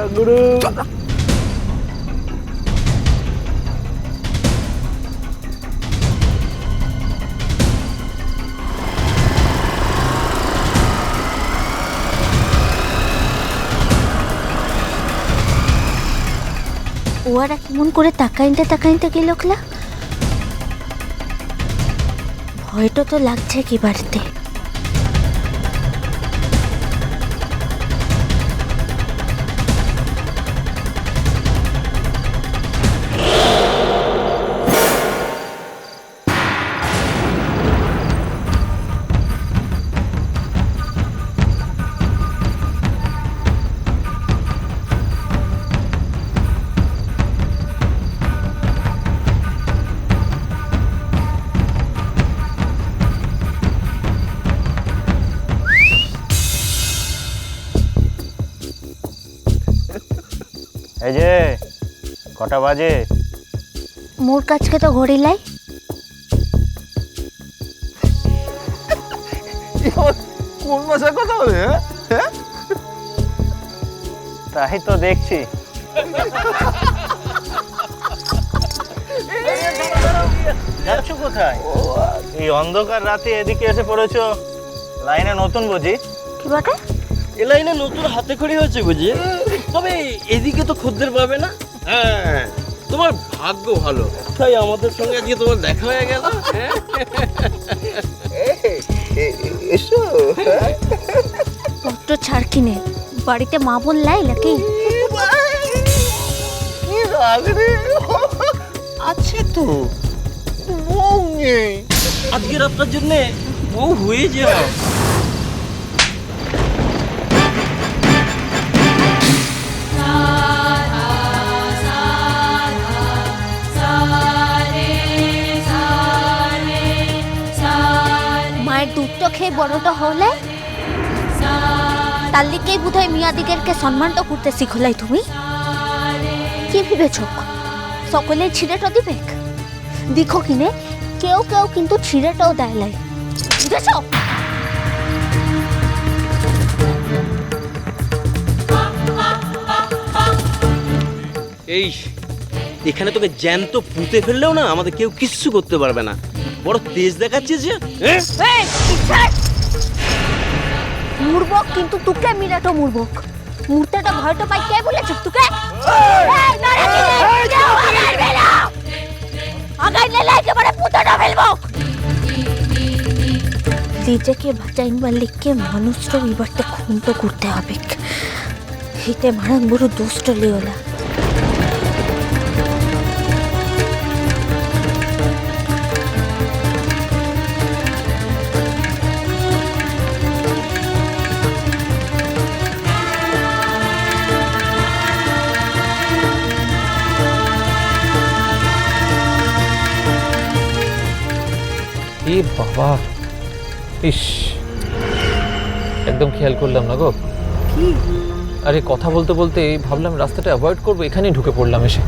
চলো গুরু। ওরা কেমন করে তাকাইতে তাকাইতে গেল খেলা, ভয়টা তো লাগছে কি বাড়িতে। এই যে কটা বাজে? মোর কাছকে তো ঘড়ি লাই। কোন ভাষায় কথা বলে? হ্যাঁ তাই তো দেখছি। যাচ্ছ কোথায়? এই অন্ধকার রাতে এদিকে এসে পড়েছো? লাইনে নতুন বুঝি? কি বটে? এ লাইনে নতুন হাতে খড়ি হয়েছে বুঝি, তবে এদিকে তো খদ্দের পাবে না। হ্যাঁ, তোমার ভাগ্য ভালো, তাই আমাদের সঙ্গে আজকে তোমার দেখা হয়ে গেল। এসো। বড্ড ছাড় কিনে বাড়িতে মা বোন লাই নাকি? কি রাগ রে? আছে তো, বউ নেই। আজকে রাতটার জন্য বউ হয়ে যাও। মায়ের দুধটা খেয়ে বড়টা হলে তার লিগেই বোধহয় মিয়াদিগেরকে সম্মানটা করতে শিখলাই তুমি। কি ভেবেছ সকলে ছিঁড়েটা দিবে? দেখো কিনে কেউ কেউ কিন্তু ছিঁড়েটাও দেয় লাই, বুঝেছ? এই এখানে তোকে জ্যান্ত পুঁতে ফেললেও না আমাদের কেউ কিচ্ছু করতে পারবে না। বড় তেজ দেখাচ্ছে যে। মুরবক কিন্তু তোকে মিরাটো মুরবক। মূর্তিটা ভয়টা পাই কে বলেছ তোকে? নিজেকে বাঁচাইবার লিখকে মানুষটা এবারটা খুন তো করতে হবে। হিতে মারান বড় দুষ্ট লিওলা। এ বাবা, ইস একদম খেয়াল করলাম না গো। কি? আরে কথা বলতে বলতে ভাবলাম রাস্তাটা অ্যাভয়েড করবো, এখানেই ঢুকে পড়লাম এসে।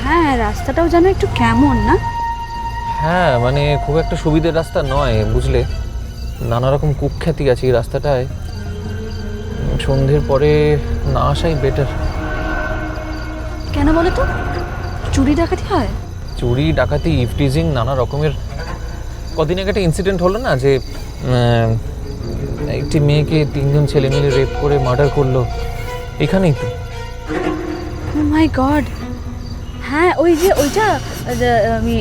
হ্যাঁ, রাস্তাটাও যেন একটু কেমন না? হ্যাঁ মানে খুব একটা সুবিধের রাস্তা নয় বুঝলে, নানা রকম কুখ্যাতি আছে এই রাস্তাটায়। সন্ধ্যের পরে না আসাই বেটার। কেন বলো তো? চুরি ডাকাতি হয়? চুরি ডাকাতি ইভটিজিং নানা রকমের। কদিন আগে একটা ইনসিডেন্ট হলো না যে একটি মেয়েকে 3 জন ছেলে মিলে রেপ করে মার্ডার করলো, এখানেই তো। ও মাই গড, হ্যাঁ ওইটা আমি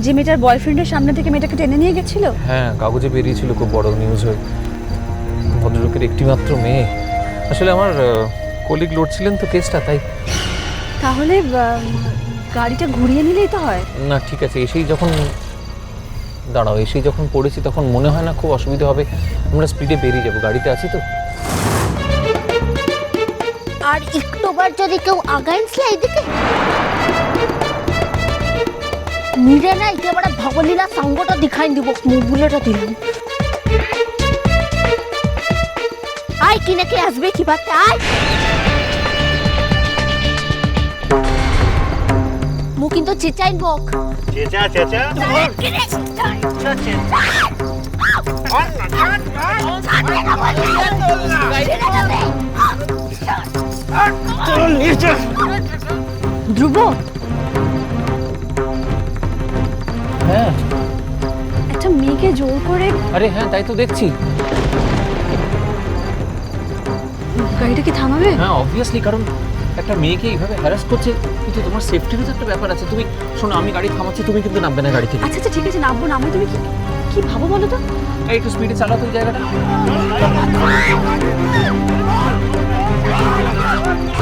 যে মেয়েটার বয়ফ্রেন্ডের সামনে থেকে মেয়েটাকে টেনে নিয়ে গেছিল। হ্যাঁ কাগজে বেরিয়েছিল খুব বড় নিউজ হয়ে। ভদ্রলোকের একটিমাত্র মেয়ে। আসলে আমার কলিগ লড়ছিলেন তো কেসটা, তাই। তাহলে গাড়িটা ঘুরিয়ে নিলেই তো হয়। না ঠিক আছে, এসেই যখন পড়েছি তখন মনে হয় না খুব অসুবিধা হবে। আমরা স্পিডে বেরিয়ে যাবো, গাড়িতে আছি তো। আর একটুবার যদি কেউ আগাইছিল এইদিকে নিরে না একেবারে ভগলীলা সঙ্গটা দেখাই দিব। মুগুলোটা দিলাম। আয় কিনে কে আসবে কি বাত? আয় মু কিন্তু চেঁচাইন বক। চেঁচা চেঁচা ধ্রুব, হ্যাঁ একটা মেয়েকে জোর করে আরে হ্যাঁ তাই তো দেখছি। গাড়িটা কি থামাবে? হ্যাঁ অবভিয়াসলি, কারণ একটা মেয়েকে এইভাবে হ্যারাস করছে, কিন্তু তোমার সেফটিরও তো একটা ব্যাপার আছে। তুমি শোনো, আমি গাড়ি থামাচ্ছি, তুমি কিন্তু নামবে না গাড়ি থেকে। আচ্ছা আচ্ছা ঠিক আছে, নামবো নামবো। তুমি কি কি ভাবো বলো তো? এই একটু স্পিডে চালাও তো এই জায়গাটা।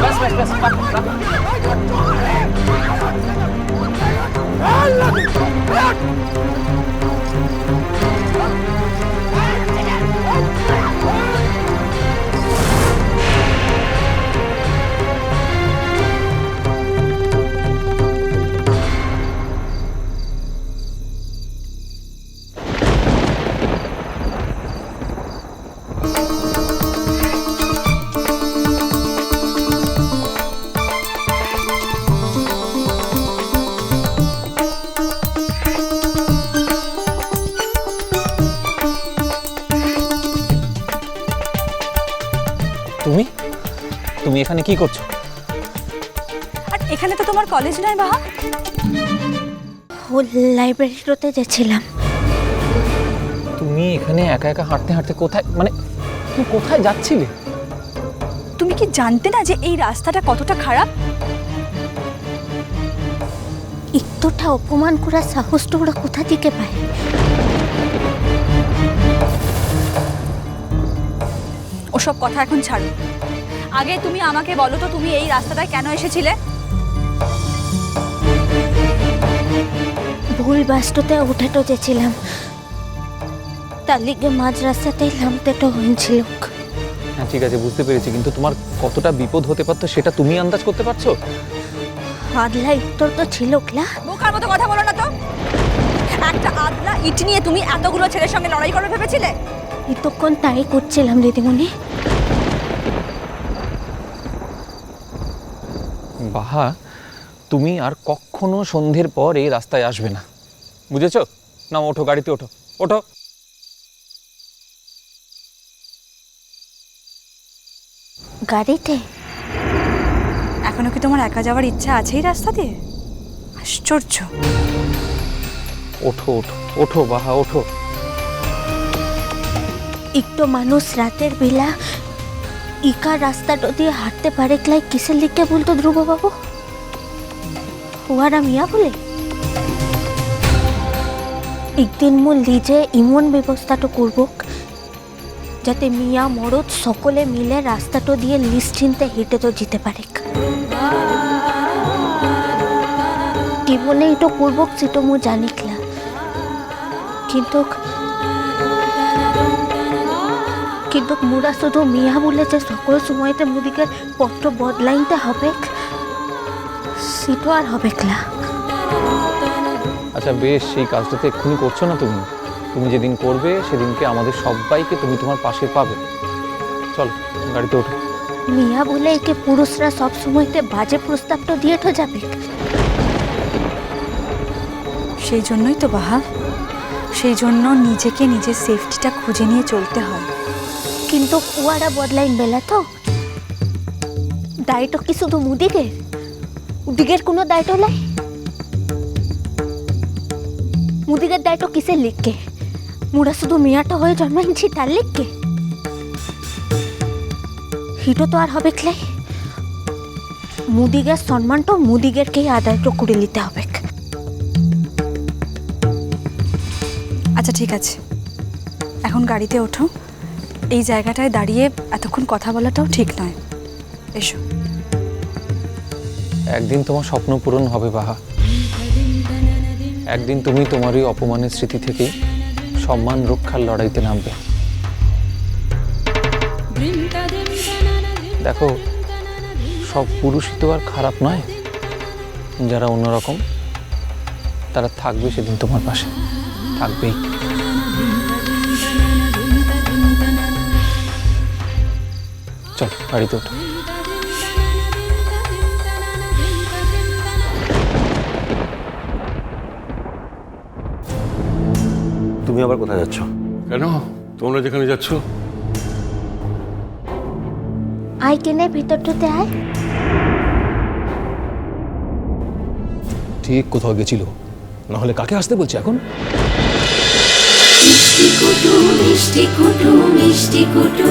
ব্যাস ব্যাস ব্যাস, রাখো, রাখো। তুমি তুমি এখানে কি করছো? আর এখানে তো তোমার কলেজ নয় বাহা। ও লাইব্রেরিতে যাচ্ছিলাম। তুমি এখানে একা একা হাঁটতে হাঁটতে কোথায়, মানে তুমি কোথায় যাচ্ছিলে? তুমি কি জানতে না যে এই রাস্তাটা কতটা খারাপ? একটুটা অপমান করার সাহসটা ওরা কোথা থেকে পায়? ওসব কথা এখন ছাড়ো। আগে তুমি আমাকে বলো তো, তুমি এই রাস্তাটায় কেন এসেছিলে? ভুল বাসটাতে উঠেটো যেছিলাম, তার লিগে মাঝ রাস্তাতেই নামতেটা হয়েছিল। হ্যাঁ ঠিক আছে, বুঝতে পেরেছি, কিন্তু তোমার কতটা বিপদ হতে পারতো সেটা তুমি আন্দাজ করতে পারছো? আদলা ইত্তর তো ছিল ক্লা। বোকার মতো কথা বলো না তো। একটা আদলা ইট নিয়ে তুমি এতগুলো ছেলের সঙ্গে লড়াই করবে ভেবেছিলে? এতক্ষণ তাই করছিলাম দিদিমণি। বাহা, তুমি আর কখনো সন্ধ্যের পর এই রাস্তায় আসবে না, বুঝেছো? না ওঠো, গাড়িতে ওঠো, ওঠো। গাড়িতে? এখনো কি তোমার একা যাওয়ার ইচ্ছা আছে এই রাস্তা দিয়ে? আশ্চর্য। ওঠো ওঠো ওঠো বাহা, ওঠো। একটু মানুষ রাতের বেলা ইকা রাস্তাটা দিয়ে হাঁটতে পারে ক্লাই কিসের লিখে বলতো ধ্রুব বাবু? ওয়ারা মিয়া বলে একদিন মো লিজে ইমন ব্যবস্থাটা করব যাতে মিয়া মরদ সকলে মিলে রাস্তাটা দিয়ে নিশ্চিন্তে হেঁটে তো যেতে পারে। জীবনে এটা করব সেটা মো জানিকলা, কিন্তু কিন্তু মুরা শুধু মিয়া বলে যে সকল সময়তে মুদিকে পত্র বদলাইতে হবে সেটা আর হবে ক্লা। আচ্ছা বেশ, সেই কাজটা তো এক্ষুনি করছো না তুমি। তুমি যেদিন করবে সেদিনকে আমাদের সবাইকে তুমি তোমার পাশে পাবে। চলো গাড়িতে ওঠো। মিয়া বলে একে পুরুষরা সব সময়তে বাজে প্রস্তাবটা দিয়ে তো যাবে। সেই জন্যই তো বাহা, সেই জন্য নিজেকে নিজের সেফটিটা খুঁজে নিয়ে চলতে হয়। কিন্তু ওয়ারা বদলাইন বেলা তো দায়টা কি শুধু মুদিগের? উদিগের কোনো দায়টা নাই? মুদিগের দায়টা কিসের লিখকে? মুরা শুধু মিয়াটা হয়ে জন্মাইছি তার লিখকে? হিটো তো আর হবে ক্লাই। মুদিগের সম্মানটা মুদিগেরকেই আদায়টা করে নিতে হবে। আচ্ছা ঠিক আছে, এখন গাড়িতে ওঠো। এই জায়গাটায় দাঁড়িয়ে এতক্ষণ কথা বলাটাও ঠিক নয়। এসো। একদিন তোমার স্বপ্ন পূরণ হবে বাহা। একদিন তুমি তোমার ওই অপমানের স্মৃতি থেকে সম্মান রক্ষার লড়াইতে নামবে। দেখো, সব পুরুষই তো আর খারাপ নয়। যারা অন্যরকম তারা থাকবে সেদিন তোমার পাশে, থাকবেই। চল গাড়িতে ওঠো। তুমি আবার কোথায় যাচ্ছ? কেন তোমরা যেখানে যাচ্ছ? আয় কেনে ভিতরটাতে আয়। ঠিক কোথাও গেছিল, না হলে কাকে আসতে বলছে এখন? মিষ্টি কুটু মিষ্টি কুটু মিষ্টি কুটু